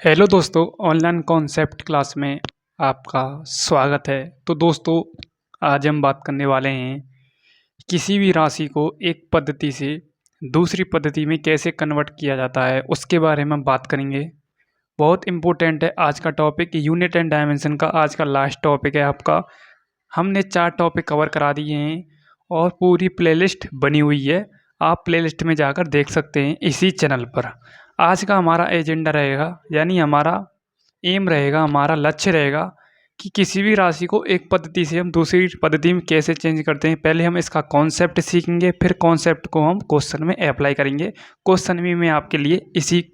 Hello दोस्तों, online concept class में आपका स्वागत है। तो दोस्तों, आज हम बात करने वाले हैं किसी भी राशि को एक पद्धति से दूसरी पद्धति में कैसे कन्वर्ट किया जाता है, उसके बारे में हम बात करेंगे। बहुत इम्पोर्टेंट है आज का टॉपिक। यूनिट एंड डायमेंशन का आज का लास्ट टॉपिक है आपका। हमने 4 टॉपिक कवर करा दिए हैं और पूरी प्लेलिस्ट बनी हुई है। आप प्लेलिस्ट में जाकर देख सकते हैं इसी चैनल पर। आज का हमारा एजेंडा रहेगा, यानी हमारा एम रहेगा, हमारा लक्ष्य रहेगा कि किसी भी राशि को एक पद्धति से हम दूसरी पद्धति में कैसे चेंज करते हैं। पहले हम इसका कॉन्सेप्ट सीखेंगे, फिर कॉन्सेप्ट को हम क्वेश्चन में अप्लाई करेंगे। क्वेश्चन भी मैं आपके लिए इसी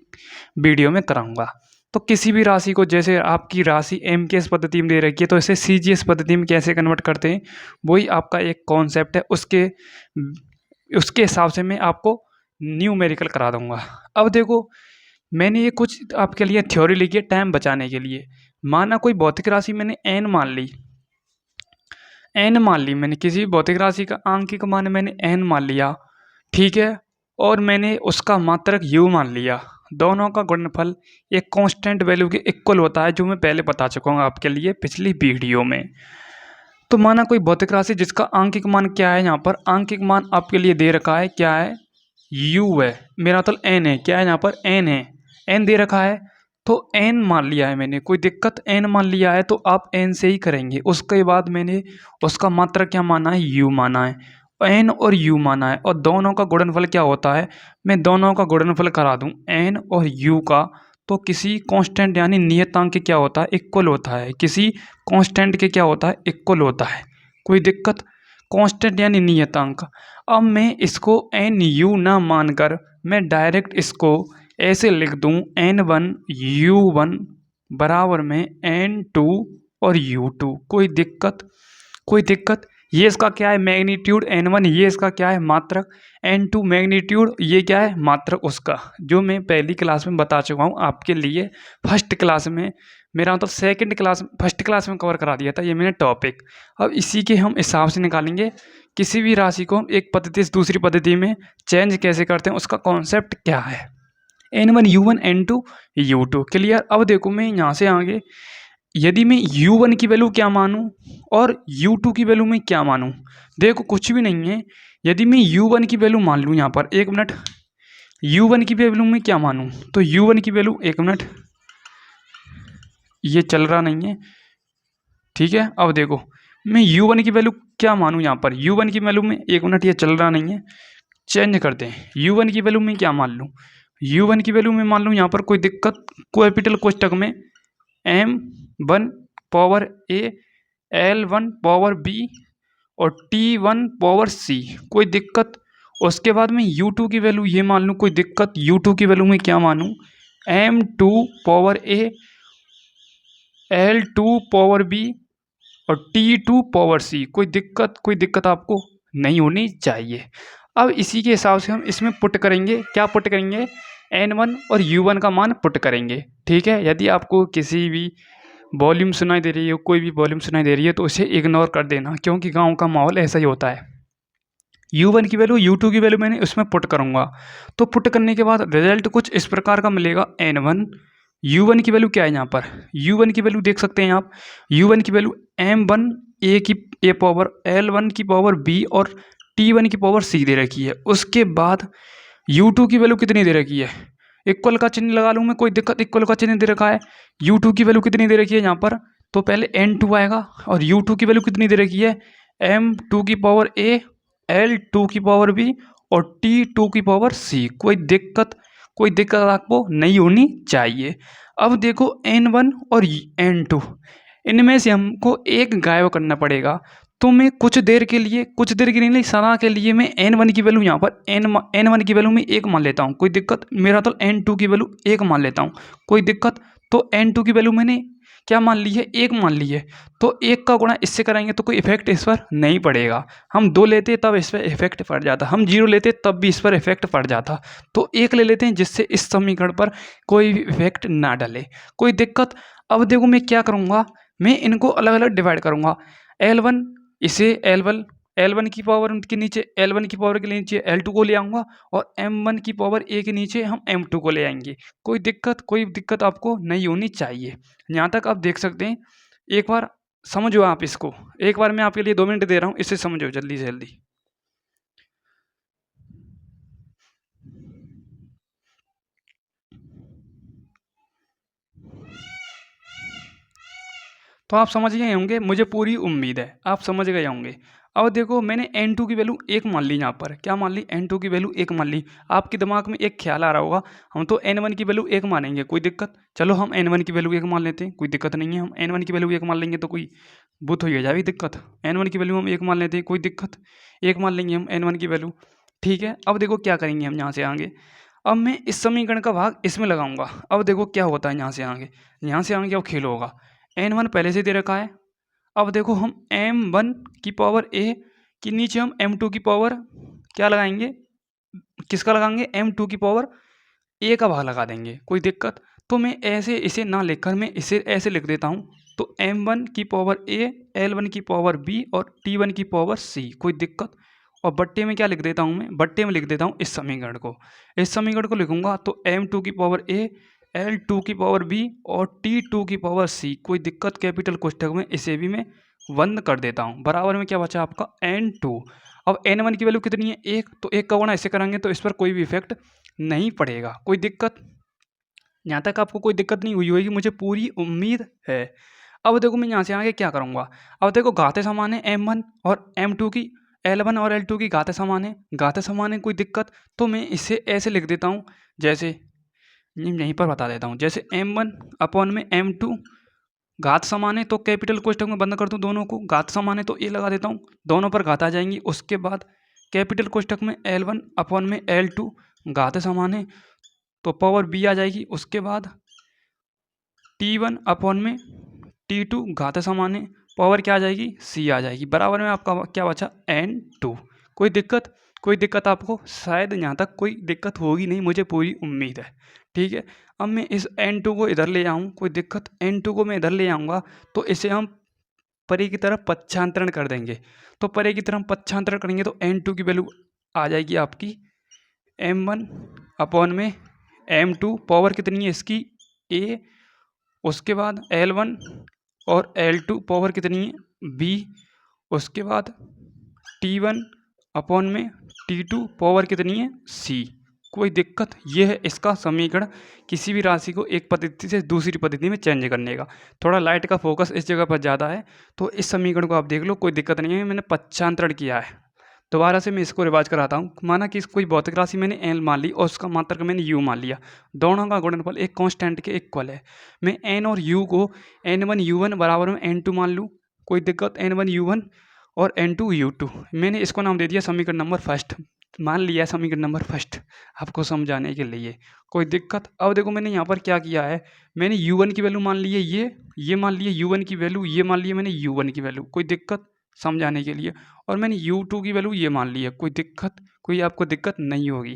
वीडियो में कराऊंगा। तो किसी भी राशि को, जैसे आपकी राशि एमकेएस पद्धति में दे रखी है, तो इसे सीजीएस पद्धति में कैसे कन्वर्ट करते हैं, वही आपका एक कॉन्सेप्ट है। उसके हिसाब से मैं आपको न्यूमेरिकल करा दूंगा। अब देखो, मैंने ये कुछ आपके लिए थ्योरी लिखी है टाइम बचाने के लिए। माना कोई भौतिक राशि मैंने एन मान ली, मैंने किसी भी भौतिक राशि का आंकिक मान मैंने एन मान लिया, ठीक है। और मैंने उसका मात्रक यू मान लिया। दोनों का गुणनफल एक कांस्टेंट वैल्यू के इक्वल होता है, जो मैं पहले बता चुका हूँ आपके लिए पिछली वीडियो में। तो माना कोई भौतिक राशि जिसका आंकिक मान क्या है, यहाँ पर आंकिक मान आपके लिए दे रखा है, क्या है, यू है। मेरा मतलब एन है, क्या है यहाँ पर, एन है, एन दे रखा है। तो एन मान लिया है मैंने, कोई दिक्कत, एन मान लिया है तो आप एन से ही करेंगे। उसके बाद मैंने उसका मात्रक क्या माना है, यू माना है, एन और यू माना है। और दोनों का गुणनफल क्या होता है, मैं दोनों का गुणनफल करा दूं एन और यू का, तो किसी कांस्टेंट यानी नियतांक के क्या होता है, इक्वल होता है। किसी कांस्टेंट के क्या होता है, इक्वल होता है। कोई दिक्कत, कांस्टेंट यानी नियतांक। अब मैं इसको एन यू ना मानकर मैं डायरेक्ट इसको ऐसे लिख दूं, n1 u1 बराबर में n2 और u2। कोई दिक्कत। ये इसका क्या है, मैग्नीट्यूड n1, ये इसका क्या है, मात्रक n2 मैग्नीट्यूड, ये क्या है, मात्रक उसका, जो मैं पहली क्लास में बता चुका हूँ आपके लिए। फर्स्ट क्लास में, मेरा मतलब फर्स्ट क्लास में कवर करा दिया था ये मैंने टॉपिक। अब इसी के हम हिसाब से निकालेंगे किसी भी राशि को एक पद्धति से दूसरी पद्धति में चेंज कैसे करते हैं, उसका कॉन्सेप्ट क्या है। n1 u1 n2 u2 clear. अब देखो, मैं यहाँ से आगे यदि मैं u1 की वैल्यू क्या मानूं और u2 की वैल्यू मैं क्या मानूं, देखो कुछ भी नहीं है। यदि मैं u1 की वैल्यू मान लूँ, यहाँ पर एक मिनट, u1 की वैल्यू मैं क्या मानूं, तो u1 की वैल्यू, एक मिनट, ये चल रहा नहीं है, ठीक है। अब देखो, मैं u1 की वैल्यू क्या मानूं, यहाँ पर u1 की वैल्यू में, एक मिनट, ये चल रहा नहीं है, चेंज करते हैं। u1 की वैल्यू में क्या मान लूँ, u1 की वैल्यू में मान लूँ यहाँ पर, कोई दिक्कत, कैपिटल कोष्टक में m1 power a, l1 power b और t1 पावर c, कोई दिक्कत। उसके बाद में u2 की वैल्यू ये मान लूँ, कोई दिक्कत, u2 की वैल्यू में क्या मानूँ, m2 power a, l2 power b और t2 पावर c। कोई दिक्कत आपको नहीं होनी चाहिए। अब इसी के हिसाब से हम इसमें पुट करेंगे, क्या पुट करेंगे, n1 और u1 का मान पुट करेंगे, ठीक है। यदि आपको किसी भी वॉल्यूम सुनाई दे रही है, कोई भी वॉल्यूम सुनाई दे रही है, तो उसे इग्नोर कर देना, क्योंकि गांव का माहौल ऐसा ही होता है। u1 की वैल्यू, u2 की वैल्यू मैंने उसमें पुट करूंगा। तो पुट करने के बाद रिजल्ट कुछ इस प्रकार का मिलेगा, n1, u1 की वैल्यू क्या है यहाँ पर, u1 की वैल्यू देख सकते हैं आप, u1 की वैल्यू m1 a की a पावर, l1 की पावर b और t1 की पावर c दे रखी है। उसके बाद u2 की वैल्यू कितनी दे रखी है, इक्वल का चिन्ह लगा लूँ मैं, कोई दिक्कत, इक्वल का चिन्ह दे रखा है। u2 की वैल्यू कितनी दे रखी है यहाँ पर, तो पहले n2 आएगा, और u2 की वैल्यू कितनी दे रखी है, m2 की पावर a, l2 की पावर b और t2 की पावर c। कोई दिक्कत आपको नहीं होनी चाहिए। अब देखो, n1 और n2, इनमें से हमको एक गायब करना पड़ेगा। तो मैं कुछ देर के लिए नहीं, सदा के लिए मैं n1 की वैल्यू यहाँ पर n1 की वैल्यू में 1 मान लेता हूँ, कोई दिक्कत। मेरा तो n2 की वैल्यू 1 मान लेता हूँ, कोई दिक्कत। तो n2 की वैल्यू मैंने क्या मान ली है, 1 मान ली है। तो 1 का गुणा इससे कराएंगे तो कोई इफेक्ट इस पर नहीं पड़ेगा। हम 2 लेते तब इस पर इफेक्ट पड़ जाता, हम 0 लेते तब भी इस पर इफेक्ट पड़ जाता। तो 1 ले लेते हैं, जिससे इस समीकरण पर कोई भी इफेक्ट ना डले, कोई दिक्कत। अब देखो, मैं क्या करूँगा, मैं इनको अलग अलग डिवाइड करूँगा। L1 इसे L1 की पावर के नीचे L1 की पावर के नीचे L2 को ले आऊँगा और M1 की पावर A के नीचे हम M2 को ले आएंगे। कोई दिक्कत आपको नहीं होनी चाहिए। यहाँ तक आप देख सकते हैं। एक बार समझो आप इसको, एक बार मैं आपके लिए 2 मिनट दे रहा हूँ, इसे समझो जल्दी से जल्दी। तो आप समझ गए होंगे, मुझे पूरी उम्मीद है आप समझ गए होंगे। अब देखो मैंने N2 की वैल्यू 1 मान ली, यहाँ पर क्या मान ली, N2 की वैल्यू 1 मान ली। आपके दिमाग में एक ख्याल आ रहा होगा हम तो N1 की वैल्यू 1 मानेंगे, कोई दिक्कत, चलो हम N1 की वैल्यू 1 मान लेते हैं, कोई दिक्कत नहीं है। हम N1 की वैल्यू 1 मान लेंगे तो कोई बुत हो जाएगी दिक्कत। N1 की वैल्यू हम 1 मान लेते हैं, कोई दिक्कत, 1 मान लेंगे हम N1 की वैल्यू। ठीक है, अब देखो क्या करेंगे हम यहाँ से आगे। अब मैं इस समीकरण का भाग इसमें लगाऊंगा। अब देखो क्या होता है यहाँ से आगे, यहाँ से आगे क्या खेल होगा। N1 पहले से दे रखा है। अब देखो हम M1 की पावर A के नीचे हम M2 की पावर क्या लगाएंगे, किसका लगाएंगे, M2 की पावर A का भाग लगा देंगे, कोई दिक्कत। तो मैं ऐसे इसे ना लिखकर मैं इसे ऐसे लिख देता हूँ। तो M1 की पावर A, L1 की पावर B और T1 की पावर C, कोई दिक्कत। और बट्टे में क्या लिख देता हूँ, मैं बट्टे में लिख देता हूँ इस समीकरण को। इस समीकरण को लिखूंगा तो M2 की पावर A, L2 की पावर B और T2 की पावर C, कोई दिक्कत। कैपिटल कोष्ठक में इसे भी मैं बंद कर देता हूँ। बराबर में क्या बचा आपका N2। अब N1 की वैल्यू कितनी है, 1, तो 1 का गुणा ऐसे करेंगे तो इस पर कोई भी इफेक्ट नहीं पड़ेगा, कोई दिक्कत। यहाँ तक आपको कोई दिक्कत नहीं हुई होगी, मुझे पूरी उम्मीद है। अब देखो मैं यहाँ से आगे क्या करूँगा। अब देखो घातें समान है M1 और M2 की, L1 और L2 की घातें समान है, घातें समान है, कोई दिक्कत। तो मैं इसे ऐसे लिख देता हूँ, जैसे यहीं पर बता देता हूँ, जैसे M1 अपॉन में M2 घात समान है तो कैपिटल कोष्ठक में बंद कर दूँ दोनों को, घात समान है तो ए लगा देता हूँ, दोनों पर घात आ जाएंगी। उसके बाद कैपिटल कोष्ठक में L1 अपॉन में L2 घात समान है तो पावर B आ जाएगी। उसके बाद T1 अपॉन में T2 घात समान है, पावर क्या आ जाएगी, C आ जाएगी। बराबर में आपका क्या बचा, N2। कोई दिक्कत, कोई दिक्कत आपको शायद यहाँ तक कोई दिक्कत होगी नहीं, मुझे पूरी उम्मीद है। ठीक है, अब मैं इस N2 को इधर ले आऊँ, कोई दिक्कत, N2 को मैं इधर ले आऊँगा तो इसे हम परे की तरफ पच्छांतरण कर देंगे। तो परे की तरफ पच्छांतरण करेंगे तो N2 की वैल्यू आ जाएगी आपकी M1 अपॉन में M2, पावर कितनी है इसकी, A। उसके बाद L1 और L2 पावर कितनी है, B। उसके बाद T1 अपॉन में T2 पावर कितनी है, C। कोई दिक्कत, ये है इसका समीकरण किसी भी राशि को एक पद्धति से दूसरी पद्धति में चेंज करने का। थोड़ा लाइट का फोकस इस जगह पर ज़्यादा है तो इस समीकरण को आप देख लो, कोई दिक्कत नहीं है। मैंने पच्छांतरण किया है। दोबारा से मैं इसको रिवाज कराता हूँ। माना कि कोई भौतिक राशि मैंने एन मान ली और उसका मात्रक मैंने यू मान लिया, दोनों का गुणनफल एक कांस्टेंट के इक्वल है। मैं एन और यू को n1 u1 बराबर में n2 मान लूँ, कोई दिक्कत, n1 u1 और n2 u2। मैंने इसको नाम दे दिया समीकरण नंबर फर्स्ट, मान लिया समीकरण नंबर फर्स्ट आपको समझाने के लिए, कोई दिक्कत। अब देखो मैंने यहाँ पर क्या किया है, मैंने u1 की वैल्यू मान ली है, ये मान लिए u1 की वैल्यू, ये मान लिए मैंने u1 की वैल्यू, कोई दिक्कत समझाने के लिए। और मैंने u2 की वैल्यू ये मान ली है, कोई दिक्कत, कोई आपको दिक्कत नहीं होगी।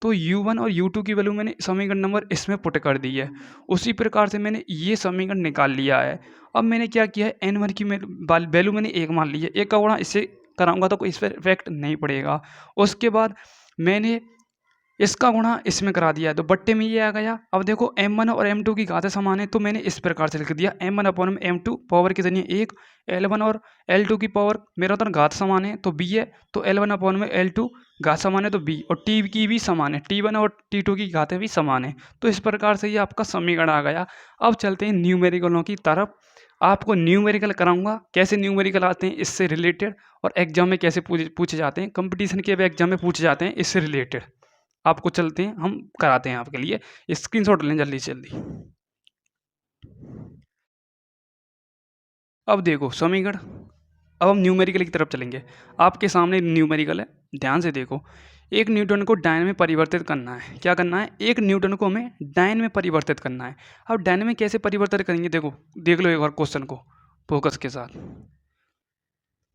तो u1 और u2 की वैल्यू मैंने समीकरण नंबर इसमें पुट कर दी है। उसी प्रकार से मैंने ये समीकरण निकाल लिया है। अब मैंने क्या किया है, n1 की वैल्यू मैंने 1 मान ली है, 1 का गुणा इससे कराऊंगा तो कोई इस पर इफेक्ट नहीं पड़ेगा। उसके बाद मैंने इसका गुणा इसमें करा दिया है तो बट्टे में ये आ गया। अब देखो m1 और m2 की घातें समान है तो मैंने इस प्रकार से लिख दिया m1 अपॉन m2 पावर कितनी है 1, L1 और L2 की पावर मेरा तो घात समान है तो b है, तो L1 अपॉन में L2 घात समान है तो b, और t की भी समान है, T1 और T2 की घातें भी समान है। तो इस प्रकार से ये आपका समीकरण आ गया। अब चलते हैं न्यूमेरिकलों की तरफ। आपको न्यूमेरिकल कराऊंगा, कैसे न्यूमेरिकल आते हैं इससे रिलेटेड, और एग्जाम में कैसे पूछे जाते हैं, कंपटीशन के भी एग्जाम में पूछे जाते हैं इससे रिलेटेड। आपको चलते हैं, हम कराते हैं आपके लिए, स्क्रीनशॉट लें जल्दी से जल्दी। अब देखो समीकरण, अब हम न्यूमेरिकल की तरफ चलेंगे। आपके सामने न्यूमेरिकल है, ध्यान से देखो। एक न्यूटन को डायन में परिवर्तित करना है, क्या करना है, एक न्यूटन को हमें डायन में परिवर्तित करना है। अब डायन में कैसे परिवर्तित करेंगे, देखो देख लो एक बार क्वेश्चन को फोकस के साथ,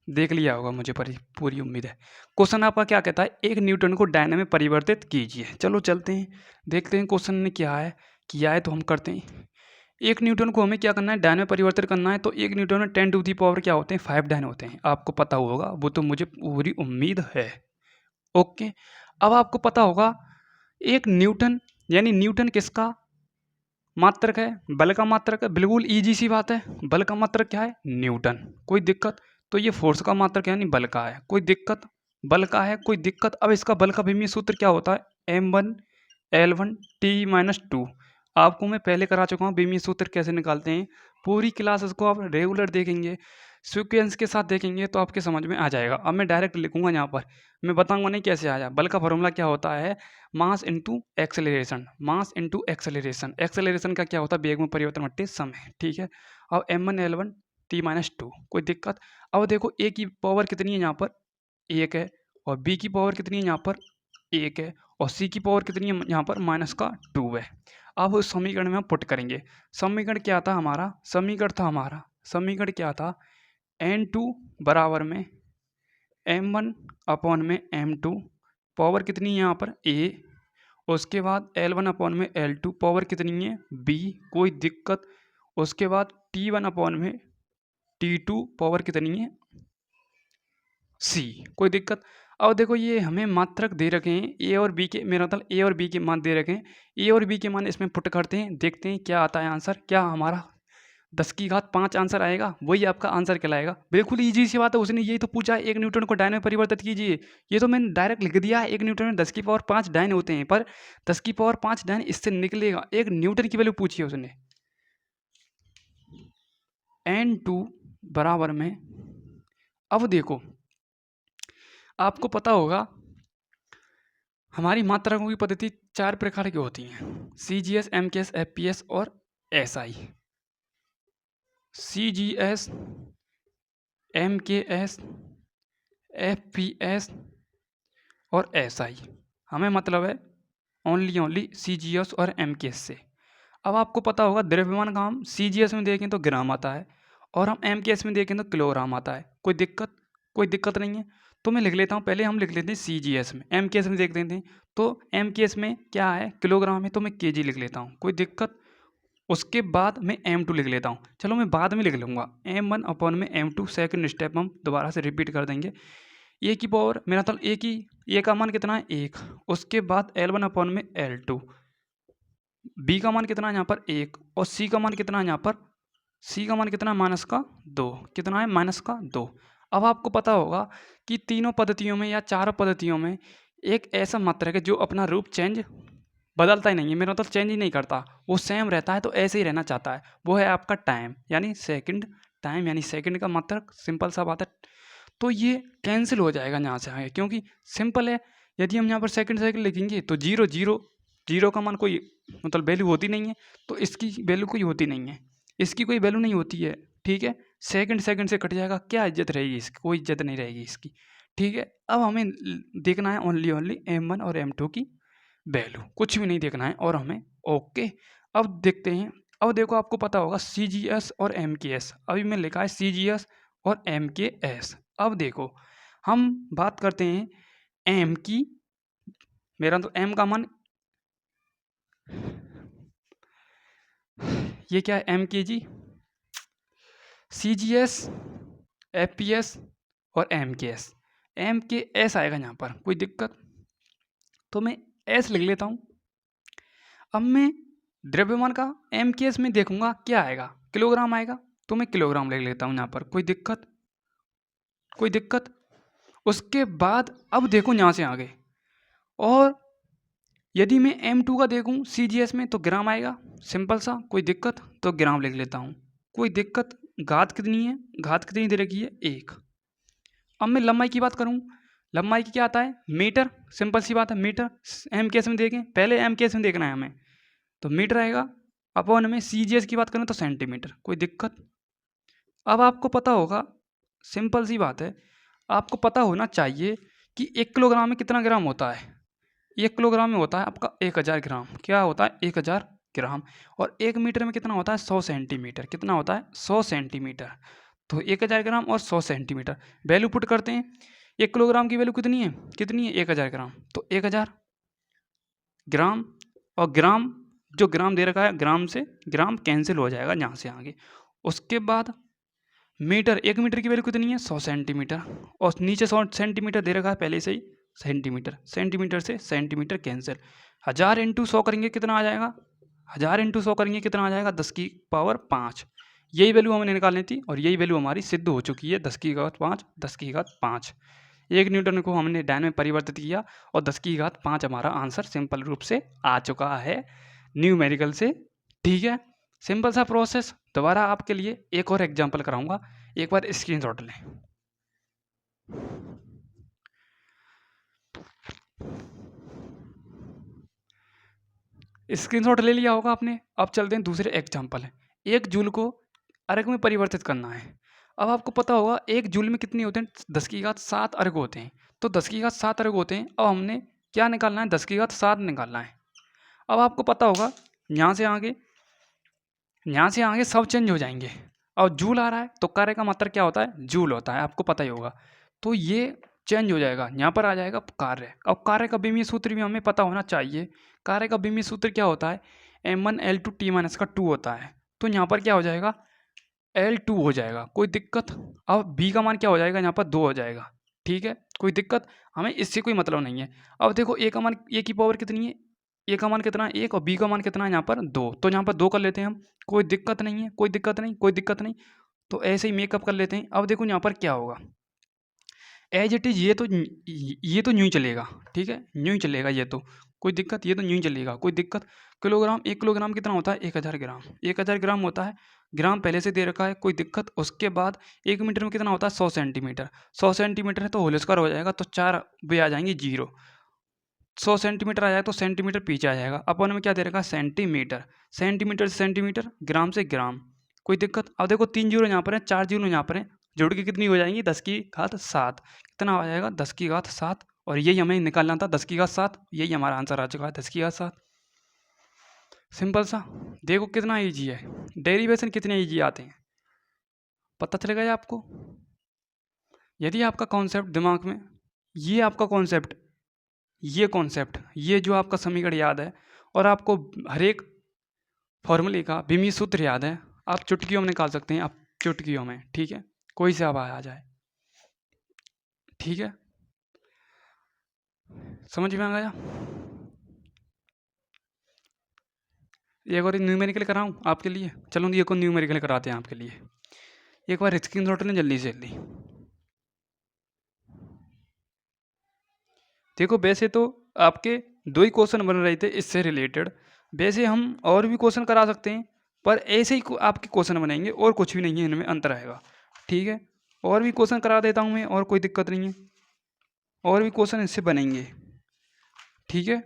देख लिया होगा मुझे पूरी उम्मीद है। क्वेश्चन आपका क्या कहता है, एक न्यूटन को डायन में परिवर्तित कीजिए। चलो चलते हैं, देखते हैं क्वेश्चन ने क्या है, किया है तो हम करते हैं। 1 न्यूटन को हमें क्या करना है, डायन में परिवर्तित करना है। तो 1 न्यूटन में 10 टू दी पावर क्या होते हैं, 5 डायन होते हैं। आपको पता होगा, वो तो मुझे पूरी उम्मीद है। ओके, अब आपको पता होगा 1 न्यूटन यानी न्यूटन किसका मात्रक है, बल का मात्रक है। बिल्कुल ईजी सी बात है, बल का मात्रक क्या है, न्यूटन। कोई दिक्कत? तो ये फोर्स का मात्रक यानी बल का है, कोई दिक्कत? बल का है, कोई दिक्कत? अब इसका बल का विमीय सूत्र क्या होता है, m1L1T-2। आपको मैं पहले करा चुका हूँ विमीय सूत्र कैसे निकालते हैं। पूरी क्लास इसको आप रेगुलर देखेंगे, सीक्वेंस के साथ देखेंगे तो आपके समझ में आ जाएगा। अब मैं डायरेक्ट लिखूंगा यहाँ पर, मैं बताऊंगा नहीं कैसे आया। बल का फॉर्मूला क्या होता है, mass into acceleration. Mass into acceleration, acceleration का क्या होता है, वेग में परिवर्तन बट्टे समय, ठीक है। अब m1L1T-2, कोई दिक्कत? अब देखो a की पावर कितनी है यहाँ पर, 1 है, और b की पावर कितनी है यहाँ पर, 1 है, और c की पावर कितनी है यहाँ पर, -2 है। अब उस समीकरण में हम पुट करेंगे। समीकरण क्या था हमारा, समीकरण क्या था, n2 बराबर में m1 अपॉन में m2, पावर कितनी है यहाँ पर, a, उसके बाद L1 अपॉन में L2, पावर कितनी है, b, कोई दिक्कत? उसके बाद T1 अपॉन में T2, पावर कितनी है, c, कोई दिक्कत? अब देखो ये हमें मात्रक दे रखे हैं a और b के, मेरा मतलब a और b के मान दे रखे हैं। a और b के मान इसमें पुट करते हैं, देखते हैं क्या आता है आंसर। क्या हमारा 10 की घात 5 आंसर आएगा, वही आपका आंसर कहलाएगा। बिल्कुल इजी सी बात है, उसने यही तो पूछा है 1 न्यूटन को डायन में परिवर्तित कीजिए। ये तो मैंने डायरेक्ट लिख दिया है, 1 न्यूटन में 10 की पावर 5 डायन होते हैं, पर 10 की पावर 5 डायन इससे निकलेगा। 1 न्यूटन की वैल्यू पूछी है उसने। n2 बराबर में, अब देखो आपको पता होगा हमारी मात्रकों की पद्धति 4 प्रकार की होती हैं, CGS, MKS, FPS और SI। CGS, MKS, FPS और SI, हमें मतलब है ओनली CGS और MKS से। अब आपको पता होगा द्रव्यमान का हम CGS में देखें तो ग्राम आता है, और हम MKS में देखें तो किलोग्राम आता है। कोई दिक्कत? कोई दिक्कत नहीं है। तो मैं लिख लेता हूँ, पहले हम लिख लेते हैं CGS में, MKS में देख लेते हैं। तो MKS में क्या है, किलोग्राम है, तो मैं kg लिख लेता हूँ, कोई दिक्कत? उसके बाद मैं m2 लिख लेता हूँ, चलो मैं बाद में लिख लूँगा, m1 अपॉन में m2, सेकंड स्टेप हम दोबारा से रिपीट कर देंगे। ए की पावर, मेरा मतलब ए का मान कितना है, 1, उसके बाद L1 अपॉन में L2, बी का मान कितना है यहाँ पर, 1, और सी का मान कितना है यहाँ पर, सी का मान कितना है, -2, कितना है, -2। अब आपको पता होगा कि तीनों पद्धतियों में या चारों पद्धतियों में एक ऐसा मात्रक है जो अपना रूप चेंज बदलता ही नहीं है, मेरा मतलब चेंज ही नहीं करता, वो सेम रहता है, तो ऐसे ही रहना चाहता है। वो है आपका टाइम यानी सेकंड, टाइम यानी सेकंड का मात्रक, सिंपल सा बात है। तो ये कैंसिल हो जाएगा यहाँ से आगे, क्योंकि सिंपल है। यदि हम यहाँ पर सेकंड लिखेंगे तो 0 का मान कोई मतलब वैल्यू होती नहीं है, तो इसकी वैल्यू कोई होती नहीं है, इसकी कोई वैल्यू नहीं होती है, ठीक है। सेकंड से कट जाएगा, क्या इज्जत रहेगी इसकी, कोई इज्जत नहीं रहेगी इसकी, ठीक है। अब हमें देखना है ओनली m1 और m2 की वैल्यू, कुछ भी नहीं देखना है, और हमें ओके। अब देखते हैं, अब देखो आपको पता होगा CGS और MKS, अभी मैं लिखा है CGS और MKS। अब देखो हम बात करते हैं m की, मेरा तो m का मान, ये क्या है, mkg, CGS, FPS और MKS आएगा यहाँ पर, कोई दिक्कत? तो मैं S लिख लेता हूँ। अब मैं द्रव्यमान का MKS में देखूंगा क्या आएगा, किलोग्राम आएगा, तो मैं किलोग्राम लिख लेता हूँ यहाँ पर, कोई दिक्कत? कोई दिक्कत? उसके बाद अब देखो यहाँ से आगे, और यदि मैं m2 का देखूँ CGS में तो ग्राम आएगा, सिंपल सा, कोई दिक्कत? तो ग्राम लिख लेता हूँ, कोई दिक्कत? घात कितनी है, घात कितनी दे रखी है, 1। अब मैं लंबाई की बात करूँ, लंबाई की क्या आता है, मीटर, सिंपल सी बात है, मीटर। MKS में देखें, पहले MKS में देखना है हमें, तो मीटर आएगा, अपॉन में CGS की बात करें तो सेंटीमीटर, कोई दिक्कत? अब आपको पता होगा, सिंपल सी बात है, आपको पता होना चाहिए कि 1 किलोग्राम में कितना ग्राम होता है। 1 किलोग्राम में होता है आपका 1000 ग्राम, क्या होता है, 1000 ग्राम। और 1 मीटर में कितना होता है, 100 सेंटीमीटर, कितना होता है, 100 सेंटीमीटर। तो 1000 ग्राम और 100 सेंटीमीटर, वैल्यू पुट करते हैं। 1 किलोग्राम की वैल्यू कितनी है, 1000 ग्राम, तो 1000 ग्राम, और ग्राम जो ग्राम दे रखा है ग्राम से ग्राम कैंसिल हो जाएगा यहाँ से आगे। उसके बाद मीटर, 1 मीटर की वैल्यू कितनी है 100 सेंटीमीटर, और नीचे 100 सेंटीमीटर दे रखा है पहले से ही सेंटीमीटर, सेंटीमीटर से सेंटीमीटर कैंसिल। 1000 इंटू 100 करेंगे कितना आ जाएगा, 1000 इंटू 100 करेंगे कितना आ जाएगा 10 की पावर 5। यही वैल्यू हमें निकालनी थी और यही वैल्यू हमारी सिद्ध हो चुकी है 10 की घात 5, 10 की घात 5। 1 न्यूटन को हमने डायन में परिवर्तित किया और 10 की घात 5 हमारा आंसर सिंपल रूप से आ चुका है न्यूमेरिकल से। ठीक है, सिंपल सा प्रोसेस। दोबारा आपके लिए एक और एग्जांपल कराऊंगा, एक बार स्क्रीनशॉट लें। स्क्रीनशॉट ले लिया होगा आपने। अब चलते हैं दूसरे एग्जांपल है। 1 जूल को अर्ग में परिवर्तित करना है। अब आपको पता होगा 1 जूल में कितने होते हैं 10 की घात 7 अर्ग होते हैं। तो 10 की घात 7 अर्ग होते हैं। अब हमने क्या निकालना है 10 की घात 7 निकालना है। अब आपको पता होगा यहाँ से आगे सब चेंज हो जाएंगे। और जूल आ रहा है तो कार्य का मात्रक क्या होता है जूल होता है, आपको पता ही होगा। तो ये चेंज हो जाएगा, यहाँ पर आ जाएगा कार्य। अब कार्य का विमीय सूत्र भी हमें पता होना चाहिए। कार्य का विमीय सूत्र क्या होता है m1L2 T-2 होता है। तो यहाँ पर क्या हो जाएगा L2 हो जाएगा, कोई दिक्कत। अब b का मान क्या हो जाएगा यहाँ पर 2 हो जाएगा। ठीक है, कोई दिक्कत, हमें इससे कोई मतलब नहीं है। अब देखो a का मान a की पावर कितनी है, a का मान कितना है 1 और b का मान कितना है यहाँ पर 2। तो यहाँ पर 2 कर लेते हैं हम, कोई दिक्कत नहीं है, कोई दिक्कत नहीं, कोई दिक्कत नहीं। तो ऐसे ही मेकअप कर लेते हैं। अब देखो यहाँ पर क्या होगा एज इट इज, ये तो न्यू ही चलेगा। ठीक है, न्यू ही चलेगा, ये तो कोई दिक्कत, ये तो न्यू ही चलेगा, कोई दिक्कत। किलोग्राम, 1 किलोग्राम कितना होता है 1000 ग्राम, 1000 ग्राम होता है। ग्राम पहले से दे रखा है, कोई दिक्कत। उसके बाद 1 मीटर में कितना होता है 100 सेंटीमीटर, 100 सेंटीमीटर है तो होल स्क्वायर हो जाएगा, तो 4 भी आ जाएंगे 0। 100 सेंटीमीटर आ जाए तो सेंटीमीटर पीछे आ जाएगा। अपन में क्या दे रखा है सेंटीमीटर, सेंटीमीटर से सेंटीमीटर, ग्राम से ग्राम, कोई दिक्कत। अब देखो 3 जीरो यहाँ पर है, 4 जीरो यहाँ पर है, जोड़ के कितनी हो जाएंगी 10 की घात 7। कितना आ जाएगा 10 की घात 7। और यही हमें निकालना था 10 की घात 7, यही हमारा आंसर आ चुका है 10 की घात 7। सिंपल सा, देखो कितना ईजी है, डेरिवेशन कितने ईजी आते हैं पता चलेगा ये आपको। यदि आपका कॉन्सेप्ट दिमाग में, ये आपका कॉन्सेप्ट, ये जो आपका समीकरण याद है और आपको हर एक फॉर्मूले का विमीय सूत्र याद है, आप चुटकियों में निकाल सकते हैं, आप चुटकियों में। ठीक है, कोई से अब आ जाए। ठीक है, समझ में आ गया। एक बार न्यूमेरिकल कराऊं आपके लिए, चलो ये को न्यूमेरिकल कराते हैं आपके लिए। एक बार स्क्रीनशॉट लें जल्दी से जल्दी। देखो वैसे तो आपके 2 ही क्वेश्चन बन रहे थे इससे रिलेटेड, वैसे हम और भी क्वेश्चन करा सकते हैं, पर ऐसे ही आपके क्वेश्चन बनेंगे और कुछ भी नहीं है, इनमें अंतर आएगा। ठीक है, और भी क्वेश्चन करा देता हूँ मैं, और कोई दिक्कत नहीं है, और भी क्वेश्चन इससे बनेंगे। ठीक है,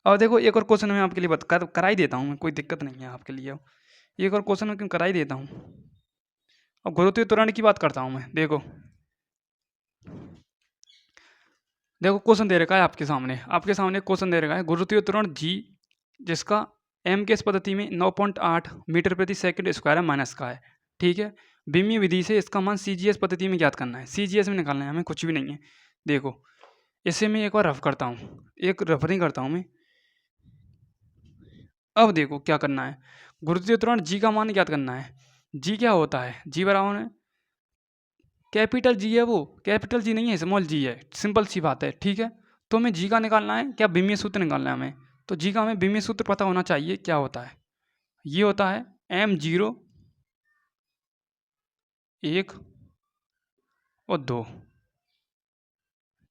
और देखो एक और क्वेश्चन मैं आपके लिए करा ही देता हूँ मैं, कोई दिक्कत नहीं है आपके लिए। एक और क्वेश्चन मैं क्यों करा ही देता हूँ। अब गुरुत्वीय त्वरण की बात करता हूँ मैं। देखो क्वेश्चन दे रखा है आपके सामने क्वेश्चन दे रखा है गुरुत्वीय त्वरण जी, जिसका एम के इस पद्धति में 9.8 मीटर प्रति सेकंड स्क्वायर है, माइनस का है। ठीक है, विमीय विधि से इसका मान सीजीएस पद्धति में ज्ञात करना है, सीजीएस में निकालना है हमें, कुछ भी नहीं है। देखो इसे मैं एक बार रफ करता हूँ, एक रफरिंग करता हूँ मैं। अब देखो क्या करना है, गुरुत्वीय त्वरण जी का मान ज्ञात करना है। जी क्या होता है, जी बराबर है कैपिटल जी है, वो कैपिटल जी नहीं है, स्मॉल जी है, सिंपल सी बात है। ठीक है, तो हमें जी का निकालना है, क्या विमीय सूत्र निकालना है हमें। तो जी का हमें विमीय सूत्र पता होना चाहिए, क्या होता है, ये होता है m0 1 और 2।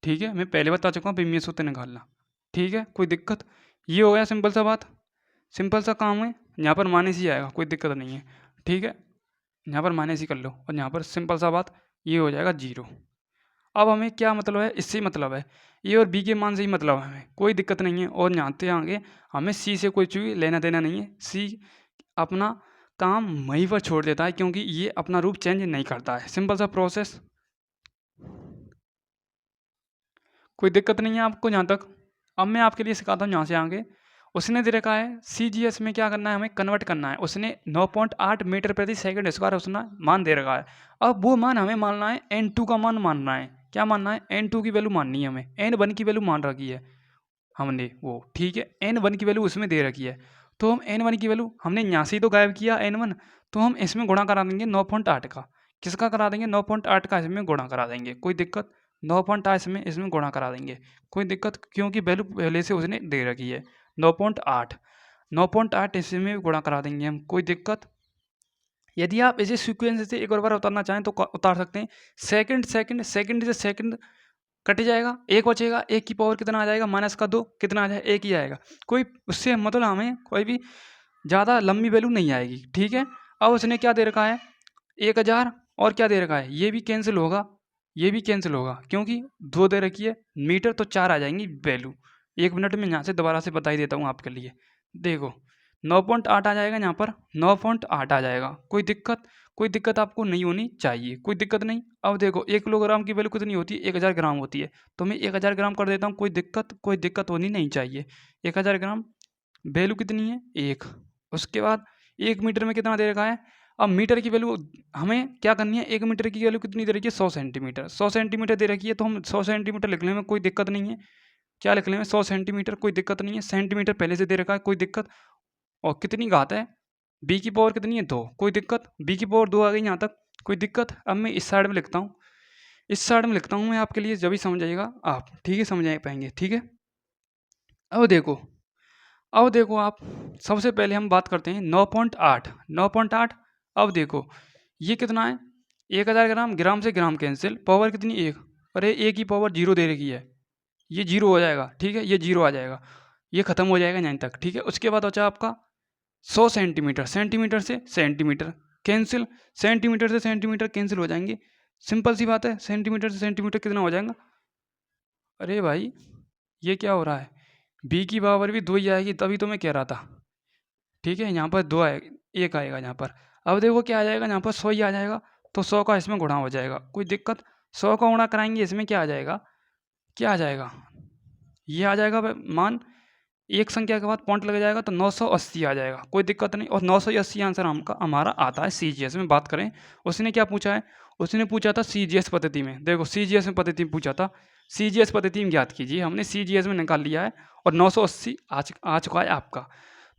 ठीक है, मैं पहले बता चुका हूँ विमीय सूत्र निकालना। ठीक है, कोई दिक्कत, ये हो गया सिंपल सा बात, सिंपल सा काम है। यहाँ पर माइनस ही आएगा, कोई दिक्कत नहीं है। ठीक है, यहाँ पर माइनस ही कर लो और यहाँ पर सिंपल सा बात, ये हो जाएगा 0। अब हमें क्या मतलब है, इससे मतलब है ए और बी के मान से ही मतलब है हमें, कोई दिक्कत नहीं है। और यहाँ से आगे हमें सी से कुछ भी लेना देना नहीं है, सी अपना काम वहीं पर छोड़ देता है, क्योंकि ये अपना रूप चेंज नहीं करता है। सिंपल सा प्रोसेस, कोई दिक्कत नहीं है आपको जहाँ तक। अब मैं आपके लिए सिखाता हूँ यहाँ से आगे। उसने दे रखा है CGS में क्या करना है, हमें कन्वर्ट करना है। उसने 9.8 मीटर प्रति सेकंड स्क्वायर उसने मान दे रखा है। अब वो मान हमें मानना है N2 का मान मानना है। क्या मानना है, N2 की वैल्यू माननी है हमें, N1 की वैल्यू मान रखी है। हमने वो, ठीक है। n1 की वैल्यू उसमें दे रखी है, तो हम n1 की वैल्यू हमने यहाँ से ही तो गायब किया n1, तो हम इसमें गुणा करा देंगे 9.8 का। किसका करा देंगे? 9.8 का इसमें गुणा करा देंगे, कोई दिक्कत? 9.8 इसमें गुणा करा देंगे, कोई दिक्कत? क्योंकि वैल्यू पहले से उसने दे रखी है 9.8। 9.8 इसमें गुणा करा देंगे हम, कोई दिक्कत? यदि आप इसे सीक्वेंस से एक और बार उतारना चाहें तो उतार सकते हैं। सेकंड सेकंड सेकंड से सेकंड कट जाएगा, एक बचेगा, एक की पावर कितना आ जाएगा? माइनस का 2, कितना आ जाएगा? एक ही आएगा। कोई उससे मतलब हमें कोई भी ज़्यादा लंबी वैल्यू नहीं आएगी, ठीक है। अब उसने क्या दे रखा है? 1000, और क्या दे रखा है? ये भी कैंसिल होगा, ये भी कैंसिल होगा, क्योंकि 2 दे रखी है मीटर, तो 4 आ जाएंगी वैल्यू। 1 मिनट में यहाँ से दोबारा से बता ही देता हूँ आपके लिए। देखो 9.8 आ जाएगा यहाँ पर, 9.8 आ जाएगा, कोई दिक्कत? कोई दिक्कत आपको नहीं होनी चाहिए, कोई दिक्कत नहीं। अब देखो 1 किलोग्राम की वैल्यू कितनी होती है? 1000 ग्राम होती है, तो मैं 1000 ग्राम कर देता हूँ, कोई दिक्कत? कोई दिक्कत होनी नहीं चाहिए। 1000 ग्राम वैल्यू कितनी है? 1। उसके बाद 1 मीटर में कितना दे रखा है? अब मीटर की वैल्यू हमें क्या करनी है? 1 मीटर की वैल्यू कितनी दे रखी है? 100 सेंटीमीटर। 100 सेंटीमीटर दे रखी है, तो हम 100 सेंटीमीटर लिखने में कोई दिक्कत नहीं है। क्या लिखने में? 100 सेंटीमीटर, कोई दिक्कत नहीं है। सेंटीमीटर पहले से दे रखा है, कोई दिक्कत? और कितनी घात है? बी की पावर कितनी है? 2, कोई दिक्कत? बी की पावर 2 आ गई यहाँ तक, कोई दिक्कत? अब मैं इस साइड में लिखता हूँ, इस साइड में लिखता हूँ मैं आपके लिए, जब भी समझ आएगा आप, ठीक है, समझ पाएंगे, ठीक है। अब देखो, अब देखो आप, सबसे पहले हम बात करते हैं 9.8। 9.8, अब देखो ये कितना है? 1000 ग्राम, ग्राम से ग्राम कैंसिल, पावर कितनी? 1। अरे ए की पावर 0 दे रखी है, ये 0 हो जाएगा, ठीक है, ये 0 आ जाएगा, ये खत्म हो जाएगा यहाँ तक, ठीक है। उसके बाद बचा आपका 100 सेंटीमीटर। सेंटीमीटर से सेंटीमीटर कैंसिल, सेंटीमीटर से सेंटीमीटर कैंसिल हो जाएंगे, सिंपल सी बात है। सेंटीमीटर से सेंटीमीटर कितना हो जाएगा? अरे भाई ये क्या हो रहा है? बी की पावर भी 2 ही आएगी, तभी तो मैं कह रहा था, ठीक है। यहाँ पर 2 आएगा, 1 आएगा यहाँ पर। अब देखो क्या आ जाएगा यहाँ पर? 100 ही आ जाएगा, तो 100 का इसमें गुणा हो जाएगा, कोई दिक्कत? 100 का गुणा कराएंगे, इसमें क्या आ जाएगा? क्या आ जाएगा? ये आ जाएगा मान, एक संख्या के बाद पॉइंट लग जाएगा, तो 980 आ जाएगा, कोई दिक्कत नहीं। और 980 आंसर हमारा आता है सीजीएस में। बात करें, उसने क्या पूछा है? उसने पूछा था सीजीएस पद्धति में। देखो सीजीएस में पद्धति में पूछा था, सीजीएस पद्धति में ज्ञात कीजिए, हमने सीजीएस में निकाल लिया है। और 980 आ चुका है आपका,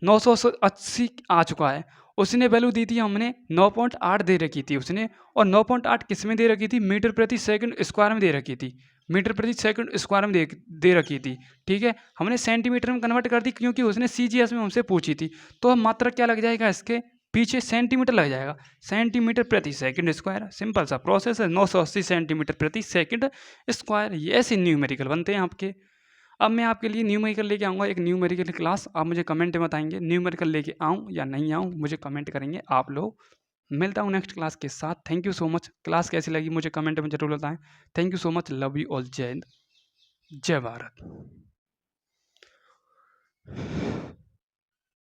980 आ चुका है। उसने वैल्यू दी थी हमने 9.8 दे रखी थी उसने, और 9.8 किस में दे रखी थी? मीटर प्रति सेकंड स्क्वायर में दे रखी थी, मीटर प्रति सेकंड स्क्वायर में दे रखी थी, ठीक है। हमने सेंटीमीटर में कन्वर्ट कर दी, क्योंकि उसने सीजीएस में हमसे पूछी थी। तो अब मात्रा क्या लग जाएगा? इसके पीछे सेंटीमीटर लग जाएगा, सेंटीमीटर प्रति सेकंड स्क्वायर। सिंपल सा प्रोसेस है, 980 सेंटीमीटर प्रति सेकंड स्क्वायर। ये ऐसे न्यूमेरिकल बनते हैं आपके। अब मैं आपके लिए न्यूमेरिकल लेके आऊँगा, एक न्यूमेरिकल क्लास। आप मुझे कमेंट में बताएंगे न्यूमेरिकल लेके आऊँ या नहीं आऊँ, मुझे कमेंट करेंगे आप लोग। मिलता हूँ नेक्स्ट क्लास के साथ। Thank you so much. Class कैसी लगी मुझे कमेंट में जरूर बताएं। Thank you so much. Love you all. जय हिंद, जय भारत।